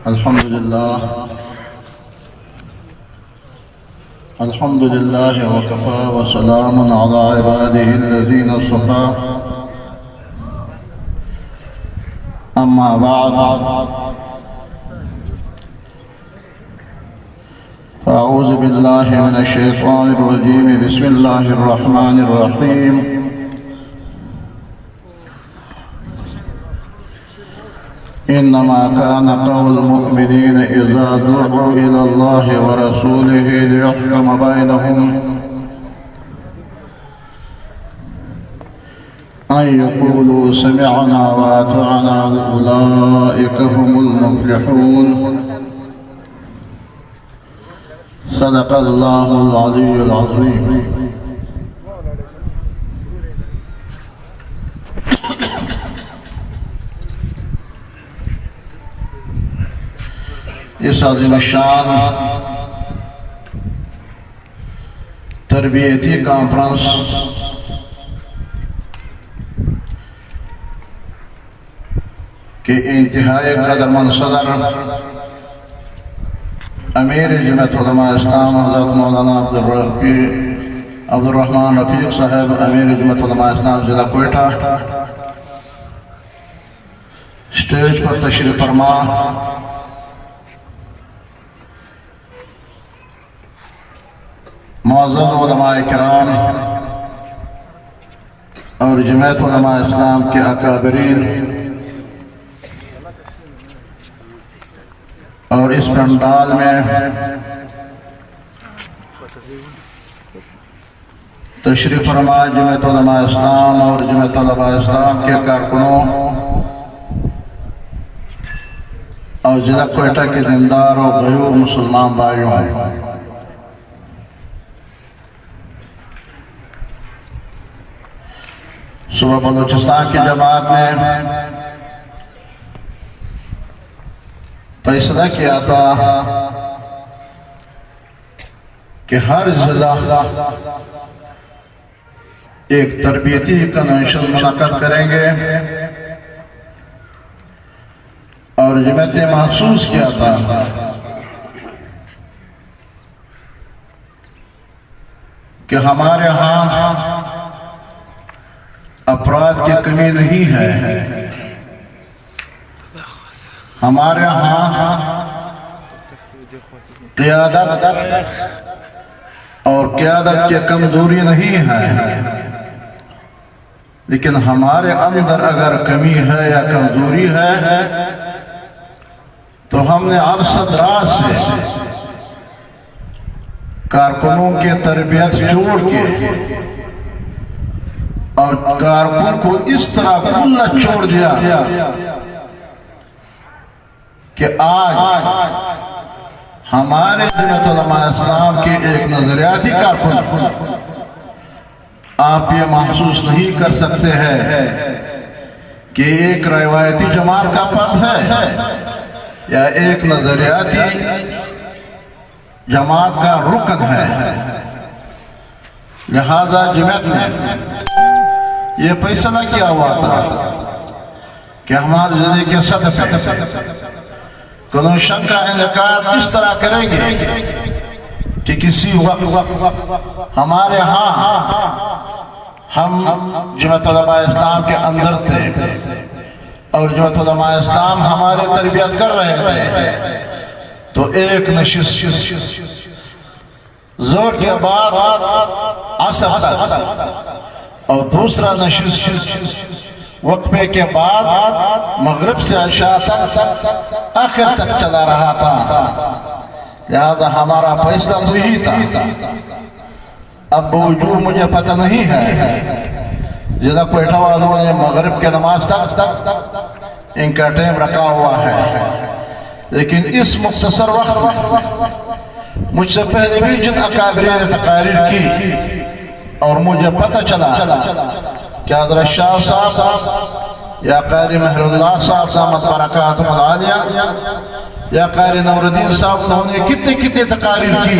الحمد لله وكفى وسلام على عباده الذين اصطفى أما بعد فأعوذ بالله من الشيطان الرجيم بسم الله الرحمن الرحيم إنما كان قول المؤمنين إذا دعوا إلى الله ورسوله ليحكم بينهم أن يقولوا سمعنا وأطعنا أولئك هم المفلحون صدق الله العلي العظيم. اس عظیم الشان تربیتی کانفرنس کے انتہائی قدرمند صدر امیر جمعیت علماء اسلام حضرت مولانا عبدالرحمن رفیق صاحب امیر جمعیت علماء اسلام ضلع کوئٹہ، اسٹیج پر تشریف فرما معزز علماء کرام اور جمعیت علماء اسلام کے اکابرین اور اس پنڈال میں تشریف فرما جمعیت علماء اسلام اور جمعیت علماء اسلام کے کارکنوں اور ضلع کوئٹہ کے دیندار اور غیور مسلمان بھائیوں، صوبہ بلوچستان کی جماعت نے فیصلہ کیا تھا کہ ہر ضلع ایک تربیتی کنونشن منعقد کریں گے، اور جمعیت نے محسوس کیا تھا کہ ہمارے ہاں افراد کی کمی نہیں ہے، ہمارے ہاں قیادت اور قیادت کی کمزوری نہیں ہے، لیکن ہمارے اندر اگر کمی ہے یا کمزوری ہے تو ہم نے عرصد راز سے کارکنوں کی تربیت چھوڑ کے اور کارکن کو اس طرح کھلا چھوڑ دیا کہ آج ہمارے جمعیت علماء اسلام کے ایک نظریاتی کارکن آپ یہ محسوس نہیں کر سکتے ہیں کہ ایک روایتی جماعت کا فرد ہے یا ایک نظریاتی جماعت کا رکن ہے۔ لہذا جمعیت نے یہ فیصلہ کیا ہوا تھا کہ ہمارے ضلع کے صدر پہ کنونشن کا انعقاد اس طرح کریں گے کہ کسی وقت ہمارے ہاں ہم جمعیت علماء اسلام کے اندر تھے اور جمعیت علماء اسلام ہمارے تربیت کر رہے تھے، تو ایک نشست زور کے بعد عصر تک اور دوسرا نشست وقفے کے بعد مغرب سے عشاء تک آخر تک چلا رہا تھا۔ لہذا ہمارا فیصلہ تو ہی تھا۔ اب بوجود مجھے پتہ نہیں ہے ضلع کوئٹہ والوں نے مغرب کے نماز تک ان کا ٹائم رکھا ہوا ہے، لیکن اس مختصر وقت مجھ سے پہلے بھی جن اکابرین نے تقاریر کی اور مجھے پتہ چلا کہ حضرت شاہ صاحب یا قاری مہر اللہ صاحب دامت برکاتہم العالیہ یا قاری نور الدین صاحب انہوں نے کتنی تقاریر کی،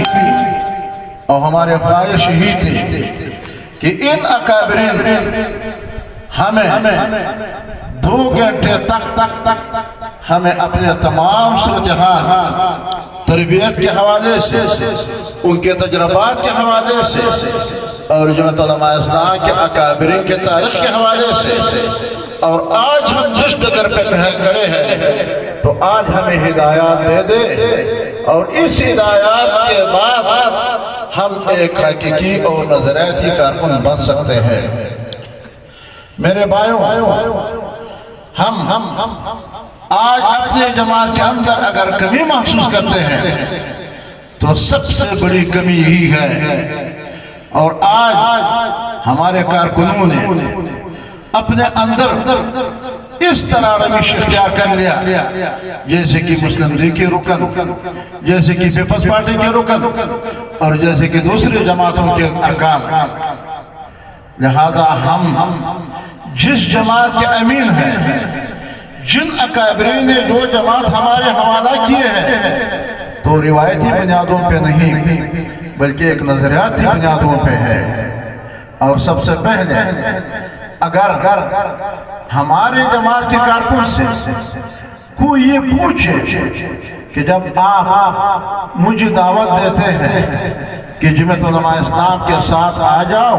اور ہمارے خواہش ہی تھی کہ ان اکابرین ہمیں 2 گھنٹے تک ہمیں اپنے تمام صورتحال تربیت کے حوالے سے، ان کے تجربات کے حوالے سے، اور جمعیت علماء اسلام کے اکابرین کے تاریخ کے حوالے سے، اور آج ہم جس ڈگر پہ کھڑے ہیں تو آج ہمیں ہدایات دے دے، اور اس ہدایات کے بعد ہم ایک حقیقی اور نظریاتی کارکن بن سکتے ہیں۔ میرے بھائیوں، ہم آج اپنے جماعت کے اندر اگر کمی محسوس کرتے ہیں تو سب سے بڑی کمی یہی ہے، اور آج ہمارے کارکنوں نے اپنے اندر اس طرح روش اختیار کر لیا جیسے کہ مسلم لیگ کے رکن، جیسے کہ پیپلز پارٹی کے رکن، اور جیسے کہ دوسری جماعتوں کے ارکان۔ لہذا ہم جس جماعت کے امین ہیں، جن اکابرین نے جو جماعت ہمارے حوالہ کیے ہیں، تو روایتی بنیادوں پہ نہیں بلکہ ایک نظریاتی بنیادوں پہ ہے۔ اور سب سے پہلے اگر ہمارے جماعت کے کارکن سے کوئی یہ پوچھے کہ جب آپ مجھے دعوت دیتے ہیں کہ جمعیت علماء اسلام کے ساتھ آ جاؤ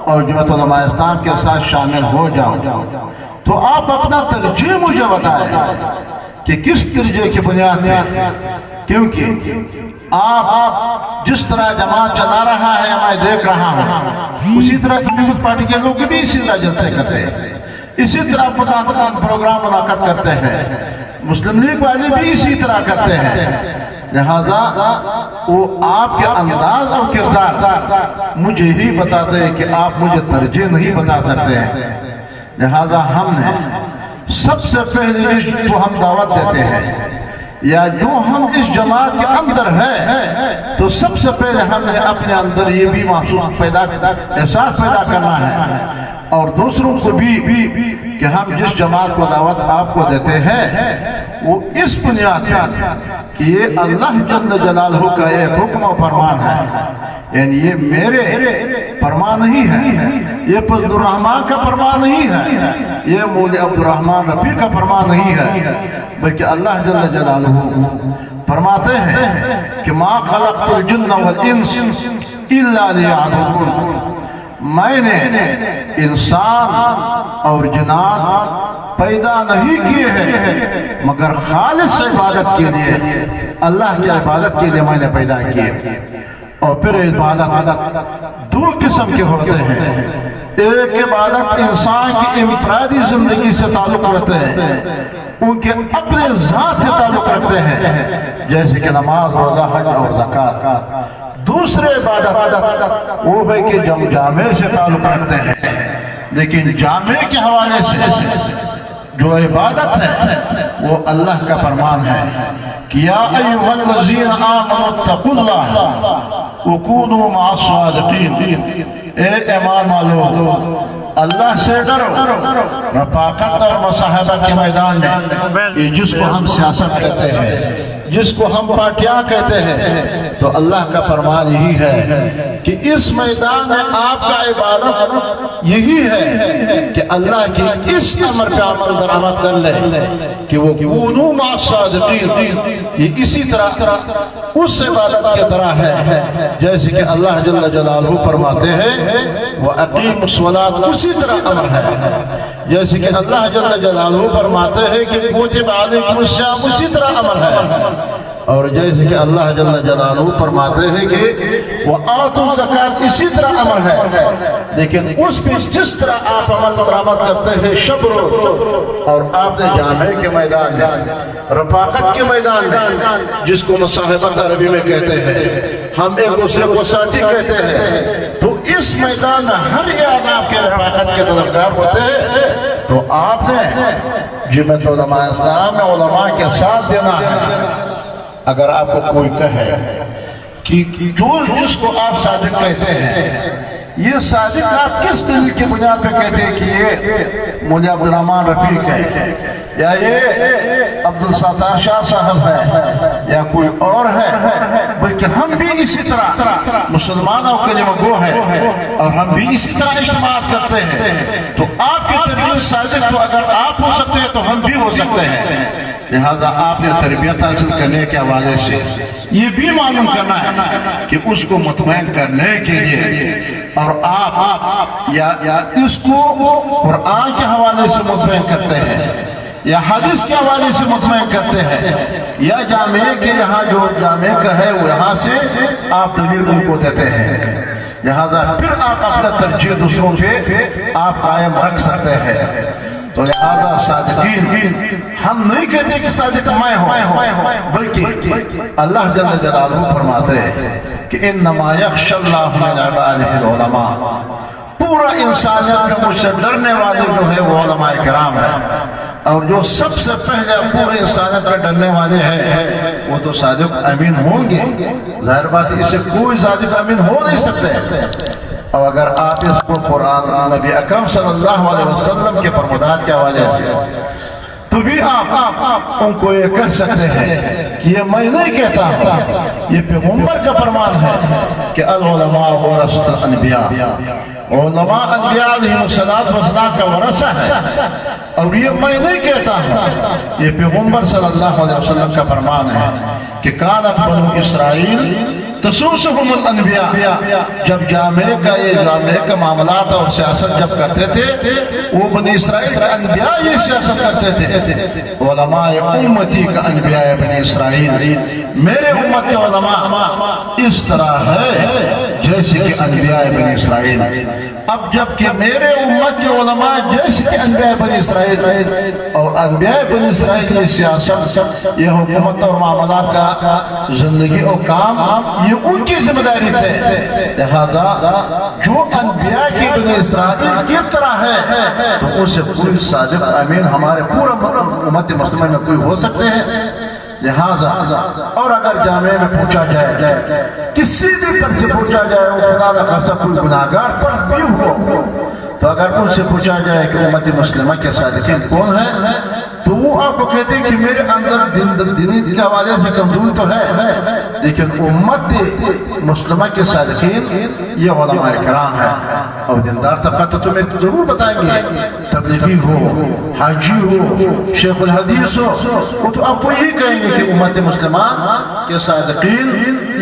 اور جمعیت علماء اسلام کے ساتھ شامل ہو جاؤ، تو آپ اپنا ترجیح مجھے بتائیں کہ کس ترجیح کی بنیاد میں، کیونکہ آپ جس طرح جماعت چلا رہا ہے میں دیکھ رہا ہوں، اسی طرح پیپلز پارٹی کے لوگ بھی اسی طرح جلسے کرتے ہیں، اسی طرح پتہ پروگرام منعقد کرتے ہیں، مسلم لیگ والے بھی اسی طرح کرتے ہیں۔ لہذا وہ آپ کے انداز اور کردار مجھے ہی بتاتے ہیں کہ آپ مجھے ترجیح نہیں بتا سکتے ہیں۔ لہذا ہم نے سب سے پہلے جو ہم دعوت دیتے ہیں یا جو ہم اس جماعت کے اندر ہے، تو سب سے پہلے ہم نے اپنے اندر یہ بھی احساس پیدا کرنا ہے اور دوسروں کو بھی کہ ہم جس جماعت کو دعوت آپ کو دیتے ہیں وہ اس بنیاد کہ یہ اللہ جل جلالہ کا ایک حکم و فرمان ہے، یعنی یہ میرے فرمان نہیں ہے، یہ فضل الرحمان کا فرمان نہیں ہے، یہ مولوی عبدالرحمن رفیع کا فرمان نہیں ہے، بلکہ اللہ جل جلالہ فرماتے ہیں کہ ما خلقت الجن والانس الا لیعبدون، میں نے انسان اور جنات پیدا نہیں کیے ہیں مگر خالص عبادت کے لیے، اللہ کی عبادت کے لیے میں نے پیدا کیے۔ اور پھر عبادت دو قسم کے ہوتے ہیں، ایک عبادت انسان کی انفرادی زندگی سے تعلق رکھتے ہیں، ان کے اپنے ذات سے تعلق رکھتے ہیں، جیسے کہ نماز، روزہ، حج اور زکوٰۃ۔ دوسرے عبادت وہ ہے کہ جامع سے تعلق رکھتے ہیں، لیکن جامع کے حوالے سے جو عبادت ہے وہ اللہ کا فرمان ہے کہ یا ایھا الذین آمنوا اتقوا اللہ وکونوا مع الصادقین، اے ایمان والو اللہ سے ڈرو۔ رفاقت اور مصاحبت کے میدان میں یہ جس کو ہم سیاست کہتے ہیں، جس کو ہم پارٹیاں کہتے ہیں، تو اللہ کا فرمان یہی ہے کہ اس میدان میں آپ کا عبادت یہی ہے کہ اللہ کی اس امر پہ عمل درآمد کر لے کہ وہ کونوا مع الصادقین، یہ اسی طرح اس عبادت کی طرح ہے جیسے کہ اللہ جل جلالہ فرماتے ہیں وَأَقِيمُوا الصَّلَاةَ، اسی طرح امر ہے جیسے کہ اللہ جل جلالہ فرماتے ہیں کہ کُتِبَ عَلَيْكُمُ الصِّيَامُ، اسی طرح امر ہے، اور جیسے کہ اللہ جل جلالہ فرماتے ہیں کہ وَآتُوا الزَّكَاةَ، اسی طرح امر ہے، لیکن اس پہ جس طرح آپ عمل درآمد کرتے ہیں شب روز، اور آپ نے جامع کے میدان میں، رفاقت کے میدان میں، جس کو مصاحبت عربی میں کہتے ہیں، ہم ایک دوسرے کو ساتھی کہتے ہیں، تو اس میدان میں ہر ایک آپ کے رفاقت کے طلبگار ہوتے ہیں، تو آپ نے جمعیت علماء اسلام میں علماء کے ساتھ دینا ہے۔ اگر آپ کو کوئی کہے کہ جس کو آپ صادق کہتے ہیں، یہ صادق آپ کس دلیل کی بنیاد پہ کہتے ہیں کہ یہ مولوی عبدالرحمن رفیع ہے یا یہ عبدالستار شاہ صاحب ہے یا کوئی اور ہے، بلکہ ہم بھی اسی طرح مسلمانوں کے کلمہ گو ہے اور ہم بھی اسی طرح اجتماعات کرتے ہیں، تو آپ کے طریقے صادق تو اگر آپ ہو سکتے ہیں تو ہم بھی ہو سکتے ہیں۔ لہذا آپ نے تربیت حاصل کرنے کے حوالے سے یہ بھی معلوم کرنا ہے کہ اس کو مطمئن کرنے کے لیے اور آپ یا اس کو قرآن کے حوالے سے مطمئن کرتے ہیں یا حدیث کے حوالے سے مطمئن کرتے ہیں یا جامعے کے یہاں جو جامعے کا ہے وہ یہاں سے آپ دلیل ان کو دیتے ہیں، لہذا پھر آپ اپنا ترجیح دوسروں پہ آپ قائم رکھ سکتے ہیں۔ تو لہذا صادقین ہم نہیں کہتے کہ صادق میں ہوں، بلکہ اللہ جل جلالہ فرماتے ہیں کہ انما یخشی اللہ من عبادہ العلماء، پورا انسانیت میں مجھ سے ڈرنے والے جو ہے وہ علماء کرام ہیں، اور جو سب سے پہلے پورے انسانیت میں ڈرنے والے ہیں وہ تو صادق امین ہوں گے، ظاہر بات ہے اسے کوئی صادق امین ہو نہیں سکتے۔ اور اگر آپ اس کو قرآن نبی اکرم صلی اللہ علیہ وسلم کے فرمودات کے حوالے سے تو بھی آپ ان کو یہ کہہ سکتے ہیں کہ یہ میں نہیں کہتا ہوں، یہ پیغمبر کا فرمان ہے کہ العلماء ورثۃ الانبیاء، علماء انبیاء علیہ السلام کا ورثہ ہے، اور یہ میں نہیں کہتا ہوں، یہ پیغمبر صلی اللہ علیہ وسلم کا فرمان ہے کہ کانت بنو اسرائیل تسوسهم الانبیاء، جب جامعے کا معاملات اور سیاست جب کرتے تھے وہ بنی اسرائیل کا انبیاء یہ سیاست کرتے تھے، علماء امتی کا انبیاء بنی اسرائیل، میرے امت کے علماء اس طرح ہے جیسے کہ انبیاء بنی اسرائیل۔ اب جب کہ میرے امت کے علماء جیسے کہ انبیاء بنی اسرائیل اور انبیاء بنی اسرائیل کی سیاست، یہ حکومت اور معاملات کا زندگی اور کام یہ ان کی ذمہ داری تھے، لہذا جو انبیاء کی بنی اسرائیل کی طرح ہے تو اس سے کوئی صادق امین ہمارے پورا امت مسلمہ میں کوئی ہو سکتے ہیں۔ لہذا اور اگر جامعے میں پوچھا جائے کسی بھی پر سے پوچھا جائے وہ خدا نہ خاصہ کوئی گناہگار پر بھی ہو، تو اگر ان سے پوچھا جائے کہ امت مسلمہ کے صادقین کون ہیں تو وہ آپ کو کہتے ہیں کہ میرے اندر دینی کے حوالے سے کمزور تو ہے، لیکن امت مسلمہ کے صادقین یہ علماء کرام ہیں، اور دیندار طبقہ تو تمہیں ضرور بتائیں گے، تبلیغی ہو، حاجی ہو، شیخ الحدیث ہو، وہ تو آپ کو یہی کہیں گے کہ امت مسلمہ کے صادقین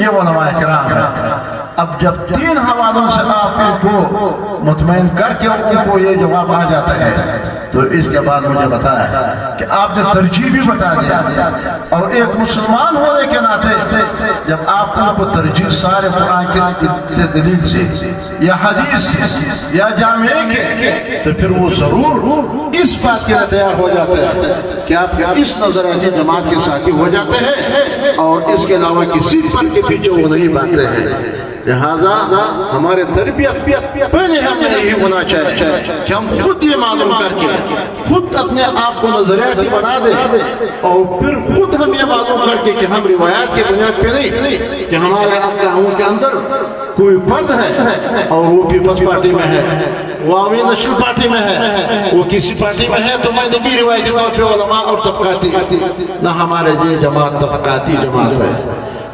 یہ علماء کرام ہیں۔ اب جب تین حوالوں سے آپ کو مطمئن کر کے ان کو یہ جواب آ جاتا ہے تو اس کے بعد مجھے بتایا کہ آپ نے ترجیح بھی بتا دیا، اور ایک مسلمان ہونے کے ناطے جب آپ کو ترجیح سارے قرآن کے دلیل سے یا حدیث سے یا جامعے کے، تو پھر وہ ضرور اس بات کے لیے تیار ہو جاتے ہیں کہ آپ اس نظریاتی جماعت کے ساتھی ہو جاتے ہیں اور اس کے علاوہ کسی پر کے پیچھے وہ نہیں بھاگتے ہیں۔ لہذا ہمارے تربیت پہلے ہمیں یہی ہونا چاہیے کہ ہم خود یہ معلوم کر کے خود اپنے آپ کو نظریاتی بنا دیں، اور پھر خود ہم یہ معلوم کر کے کہ ہم روایات کے بنیاد پہ نہیں کہ ہمارے اقداموں کے اندر کوئی فرد ہے اور وہ پیپلز پارٹی میں ہے، وہ عوامی نیشنل پارٹی میں ہے، وہ کسی پارٹی میں ہے تو میں نے بھی روایتی طور پہ علماء اور طبقاتی، نہ ہمارے یہ جماعت طبقاتی جماعت ہے،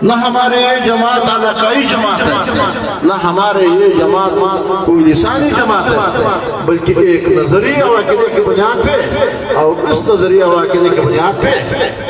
نہ ہمارے یہ جماعت علاقائی جماعت ہے، نہ ہمارے یہ جماعت کوئی لسانی جماعت ہے، بلکہ ایک نظریہ و عقیدے کی بنیاد پہ، اور اس نظریہ و عقیدے کی بنیاد پہ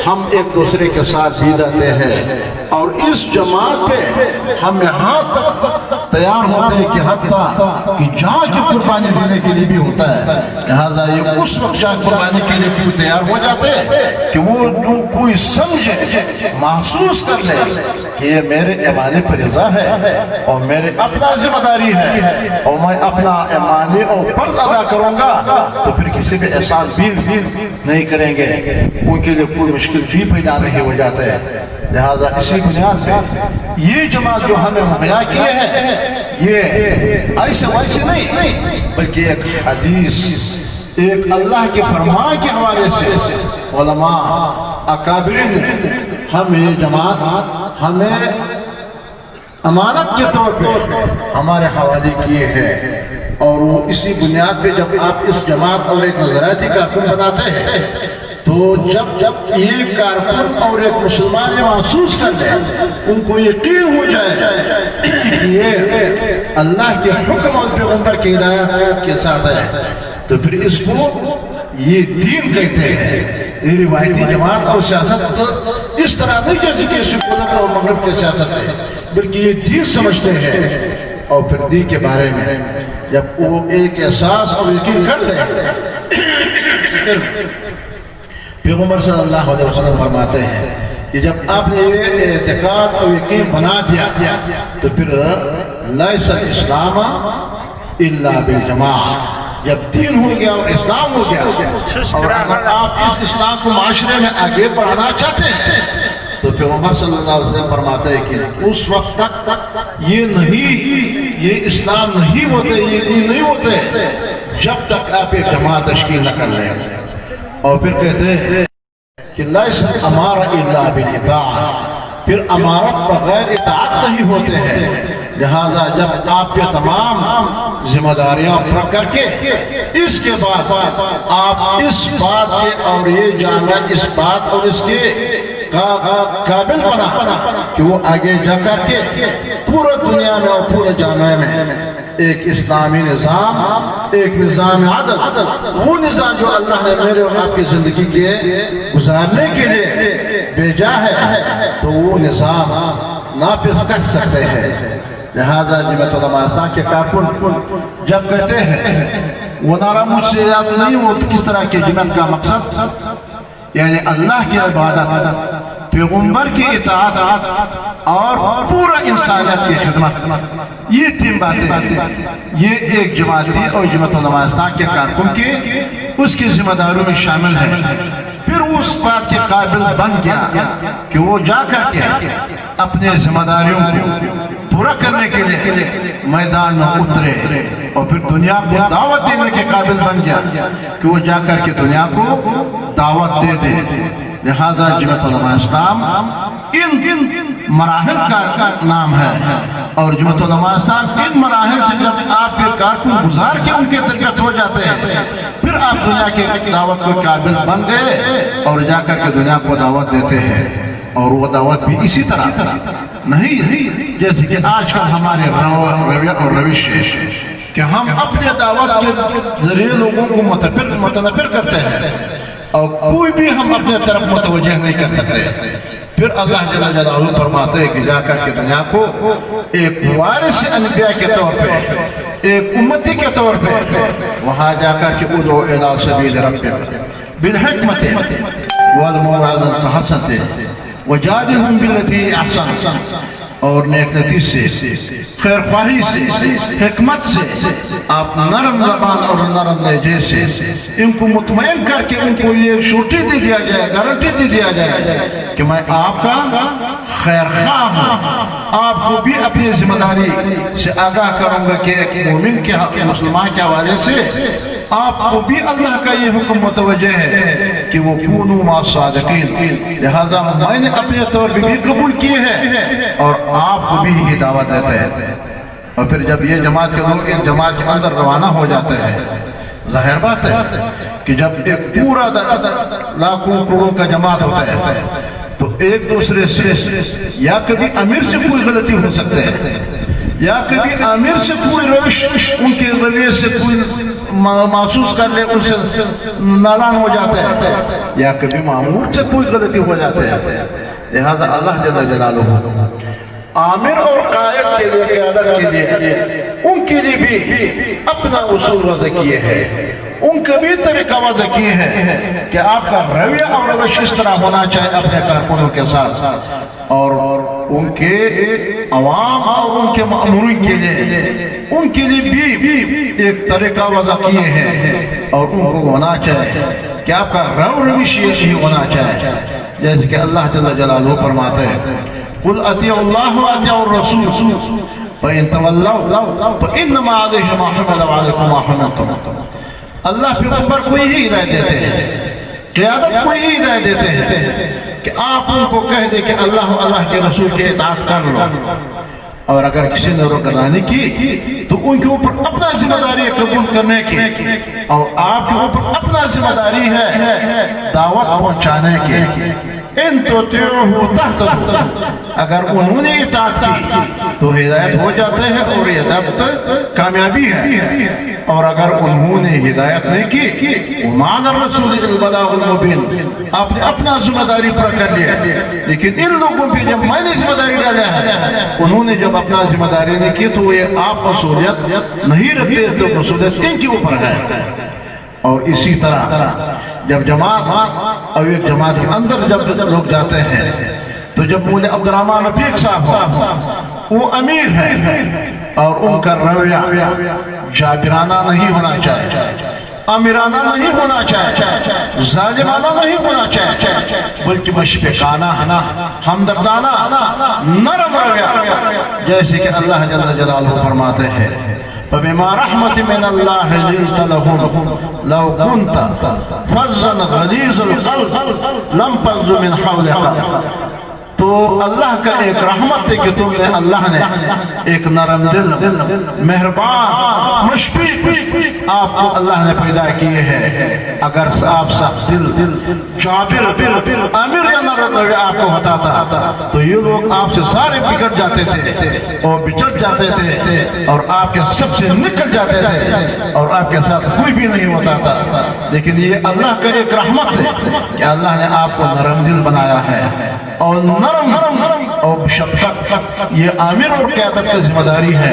ہم ایک دوسرے کے ساتھ بھی رہتے ہیں، اور اس جماعت پہ ہم یہاں تک تیار ہوتے ہیں کہ حتیٰ کہ جان کی قربانی دینے کے لیے بھی ہوتا ہے۔ لہذا یہ اس وقت جان قربانی کے لیے بھی تیار ہو جاتے ہیں کہ وہ کوئی سمجھے، محسوس کر لے کہ یہ میرے ایمانی پر رضا ہے اور میرے اپنا ذمہ داری ہے، اور میں اپنا ایمانی اور فرض ادا کروں گا، تو پھر کسی بھی احساس بھی نہیں کریں گے، ان کے لیے کوئی مشکل بھی پیدا نہیں ہو جاتے ہیں۔ لہذا اسی بنیاد پہ یہ جماعت جو ہمیں مہیا کیے ہیں یہ ایسے ویسے نہیں، بلکہ ایک حدیث، ایک اللہ کے فرمان کے حوالے سے علماء اکابرین ہم یہ جماعت ہمیں امانت کے طور پہ ہمارے حوالے کیے ہیں، اور وہ اسی بنیاد پہ جب آپ اس جماعت اور ایک نظریاتی کارکن بناتے ہیں تو جب ایک کارکن اور ایک مسلمان یہ محسوس کر لیں، ان کو یقین ہو جائے کہ یہ اللہ کے حکم اور پیغمبر کی ہدایت کے ساتھ ہے، تو پھر اس کو یہ دین کہتے ہیں۔ یہ روایتی جماعت اور سیاست اس طرح نہیں جیسے کہ سیکولر اور مغرب کے سیاست ہے، بلکہ یہ دین سمجھتے ہیں اور پھر دین کے بارے میں جب وہ ایک احساس اور یقین کر لیں، پیغمبر صلی اللہ علیہ وسلم فرماتے ہیں کہ جب آپ نے یہ اعتقاد اور یقین بنا دیا تو پھر لیس الاسلام الا بالجماعہ، جب دین ہو گیا اور اسلام ہو گیا، اور اگر آپ اس اسلام کو معاشرے میں آگے بڑھانا چاہتے ہیں تو پیغمبر صلی اللہ علیہ وسلم فرماتے ہیں کہ اس وقت تک یہ اسلام نہیں ہوتے، یہ دین نہیں ہوتے جب تک آپ ایک جماعت تشکیل نہ کر رہے ہیں۔ اور پھر کہتے ہیں کہ لیس امارہ الا بالاطاعہ، پھر امارت بغیر اطاعت نہیں ہوتے ہیں، لہذا جب آپ پہ تمام ذمہ داریاں پورا کر کے اس کے بعد آپ اس بات کے اور یہ جانا اس بات اور اس کے قابل بنا کہ وہ آگے جا کر کے پورا دنیا میں اور پورے جامعہ میں ایک اسلامی نظام، ایک نظام عدل، وہ نظام جو اللہ نے میرے اور آپ کی زندگی کے گزارنے کے لیے بھیجا ہے تو وہ نظام نافذ کر سکتے ہیں۔ لہذا جماعت علماء اسلام کے کارکن جب کہتے ہیں وہ نعرہ مجھ سے یاد نہیں، وہ کس طرح کی جماعت کا مقصد یعنی اللہ کی عبادت، پیغمبر کی اطاعت اور پورا انسانیت کی خدمت، یہ تین باتیں یہ ایک جماعت تھی اور جماعت علماء اسلام کے کارکن کے اس کی ذمہ داریوں میں شامل ہے۔ پھر اس بات کے قابل بن گیا کہ وہ جا کر کے اپنے ذمہ داریوں کو پورا کرنے کے لیے میدان میں اترے اور پھر دنیا کو دعوت دینے کے قابل بن گیا کہ وہ جا کر کے دنیا کو دعوت دے دے۔ لہذا جماعت علماء اسلام ان مراحل کا نام ہے، اور جماعت علماء اسلام ان مراحل سے جب آپ کے کارکن گزار کے ان کے تربیت ہو جاتے ہیں پھر آپ دنیا کے دعوت کو قابل بن گئے اور جا کر کے دنیا کو دعوت دیتے ہیں۔ اور وہ دعوت بھی اسی طرح نہیں جیسے کہ آج کل ہمارے رویہ اور روش ہے کہ ہم اپنے دعوت کے ذریعے لوگوں کو متنفر کرتے ہیں اور کوئی بھی ہم اپنے طرف متوجہ نہیں کر سکتے۔ پھر اللہ جل جلالہ فرماتے ہیں کہ جا کر کے دنیا کو ایک وارث انبیاء کے طور پہ، ایک امتی کے طور پہ وہاں جا کر کے ادعو الی سبیل ربک بالحکمت والموعظۃ الحسنۃ وجادلہم باللتی احسن، اور نیک نتیج سے، خیر خواہی سے، حکمت سے، آپ نرم زبان اور نرم لہجے سے ان کو مطمئن کر کے ان کو یہ شورٹی دے دیا جائے، گارنٹی دے دیا جائے کہ میں آپ کا خیر خواہ ہوں، آپ کو بھی اپنی ذمہ داری سے آگاہ کروں گا کہ ایک مومن کے حق مسلمان کے حوالے سے آپ کو بھی اللہ کا یہ حکم متوجہ ہے کہ وہ کونوا مع الصادقین، لہذا میں نے اپنے طور پہ بھی قبول کیے ہیں اور آپ کو بھی یہ دعوت دیتے ہیں۔ اور پھر جب یہ جماعت کے لوگ ایک جماعت کے اندر روانہ ہو جاتے ہیں، ظاہر بات ہے کہ جب ایک پورا لاکھوں کروڑوں کا جماعت ہوتا ہے تو ایک دوسرے سے یا کبھی امیر سے کوئی غلطی ہو سکتے ہیں، یا کبھی امیر سے کوئی روش ان کے رویے سے کوئی محسوس کر لے ان سے نالان ہو جاتے ہیں، یا کبھی مامور سے کوئی غلطی ہو جاتے ہیں۔ لہذا اللہ جل جلالہ عامر اور قائد کے لیے، قیادت کے لیے، ان کے لیے بھی اپنا اصول وضع کیے ہیں، ان کا بھی طریقہ وضع کیے ہیں کہ آپ کا رویہ اور روش اس طرح ہونا چاہے اپنے کارکنوں کے ساتھ، اور ان کے عوام اور ان کے مأمورین کے لیے ان کے لیے بھی ایک طریقہ وضع کیے ہیں، اور ان کو ہونا چاہے کہ آپ کا روش یہ ہونا چاہے جیسے کہ اللہ جل جلالہ فرماتے ہیں قل اطیعوا اللہ واطیعوا الرسول فإن تولوا فإنما علیہ ما حمل وعلیکم ما حملتم۔ اللہ پیغمبر کو یہی ہدایت دیتے ہیں، قیادت کو یہی ہدایت دیتے ہیں کہ آپ ان کو کہہ دیں کہ اللہ کے رسول کے اطاعت کر لو، اور اگر کسی نے روگردانی کی تو ان کے اوپر اپنا ذمہ داری قبول کرنے کی، اور آپ کے اوپر اپنا ذمہ داری ہے دعوت پہنچانے کی۔ ان تطیعوہ تہتدوا، اگر انہوں نے اطاعت کی تو ہدایت ہو جاتے ہیں اور یہ ہدایت کامیابی ہے. اور اگر انہوں نے ہدایت نہیں کی وَمَعَنَ الرَّسُولِ الْبَلَاغُ الْمُبِينُ آپ نے اپنا ذمہ داری پورا کر لیا. لیکن ان لوگوں پہ جب میں نے ذمہ داری ڈالا ہے انہوں نے جب اپنا ذمہ داری نہیں کی تو یہ آپ مسئولیت نہیں رکھتے تو مسئولیت ان کے اوپر ہے. اور اسی طرح جب جماعت اور ایک جماعت کے اندر جب لوگ جاتے ہیں تو جب مولوی عبدالرحمن رفیق صاحب وہ امیر ہے اور ان کا رویہ جابرانہ نہیں ہونا چاہیے, امیرانہ نہیں ہونا چاہیے, ظالمانہ نہیں ہونا چاہیے, بلکہ مشفقانہ ہمدردانہ نرم رویہ, جیسے کہ اللہ جل جلالہ فرماتے ہیں فَبِمَا رَحْمَةٍ مِّنَ اللَّهِ لِنْتَ لَهُمْ لَوْ كُنْتَ فَظًّا غَلِيظَ الْقَلْبِ لَانفَضُّوا مِنْ حَوْلِكَ. تو اللہ کا ایک رحمت ہے کہ تم نے اللہ نے ایک نرم دل مہربان مشفق آپ کو اللہ نے پیدا کیے ہیں. اگر آپ سخت دل جابر امیر یا نرم دل آپ کو ہوتا تھا تو یہ لوگ آپ سے سارے بگڑ جاتے تھے اور بچڑ جاتے تھے اور آپ کے سب سے نکل جاتے تھے اور آپ کے ساتھ کوئی بھی نہیں ہوتا تھا. لیکن یہ اللہ کا ایک رحمت ہے کہ اللہ نے آپ کو نرم دل بنایا ہے اور نرم اور شفقت یہ عامر اور قیادت کی ذمہ داری ہے.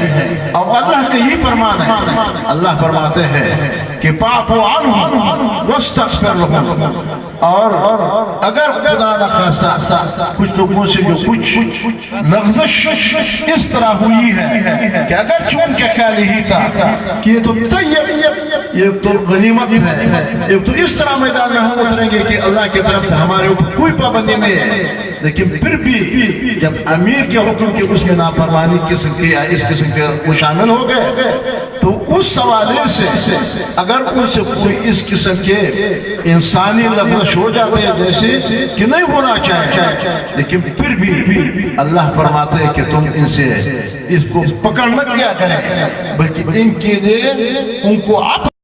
اور اللہ کا یہ فرمان ہے, اللہ فرماتے ہیں کہ فاعف عنہم واستغفر لہم. اور اگر خدا نخواستہ کچھ لوگوں سے جو کچھ لغزش اس طرح ہوئی ہے کہ اگر چون کے خیال ہی تھا کہ یہ تو طیب یہ تو غنیمت ہے, ایک تو اس طرح میدان میں ہم اتریں گے کہ اللہ کی طرف سے ہمارے اوپر کوئی پابندی نہیں ہے, لیکن پھر بھی جب امیر کے حکم کی اس میں نافرمانی قسم کی یا اس قسم کے وہ شامل ہو گئے تو اس سوالے سے اگر ان سے کوئی اس قسم کے انسانی لفظ ہو جاتے ہیں جیسے کہ نہیں ہونا چاہیے, لیکن پھر بھی اللہ فرماتے ہیں کہ تم ان سے اس کو پکڑ نہ کیا کریں بلکہ ان کے لیے ان کو